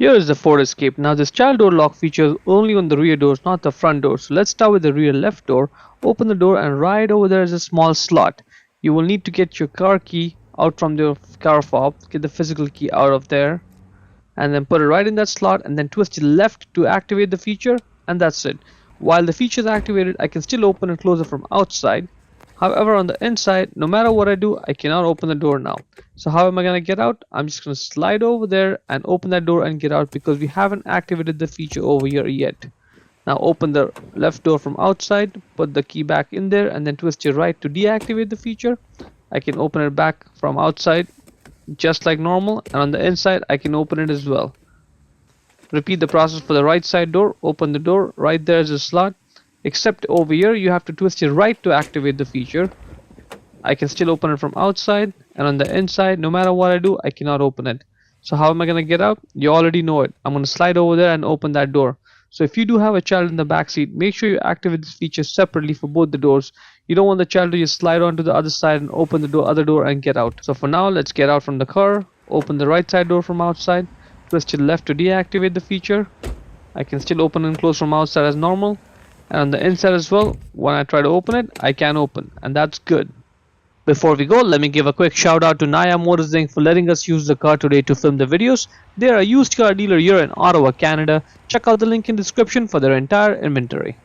Here is the Ford Escape. Now this child door lock features only on the rear doors, not the front door. So let's start with the rear left door. Open the door and right over there is a small slot. You will need to get your car key out from the car fob, get the physical key out of there, and then put it right in that slot and then twist it left to activate the feature, and that's it. While the feature is activated, I can still open and close it from outside. However, on the inside, no matter what I do, I cannot open the door now. So how am I going to get out? I'm just going to slide over there and open that door and get out because we haven't activated the feature over here yet. Now open the left door from outside, put the key back in there and then twist your right to deactivate the feature. I can open it back from outside just like normal, and on the inside I can open it as well. Repeat the process for the right side door. Open the door, right there is a slot. Except over here you have to twist your right to activate the feature. I can still open it from outside, and on the inside, no matter what I do, I cannot open it. So how am I going to get out? You already know it. I'm going to slide over there and open that door. So if you do have a child in the back seat, make sure you activate this feature separately for both the doors. You don't want the child to just slide onto the other side and open the other door and get out. So for now, let's get out from the car. Open the right side door from outside. Twist your left to deactivate the feature. I can still open and close from outside as normal. And on the inside as well, when I try to open it, I can open, and that's good. Before we go, let me give a quick shout out to Naya Motors Inc. for letting us use the car today to film the videos. They are a used car dealer here in Ottawa, Canada. Check out the link in the description for their entire inventory.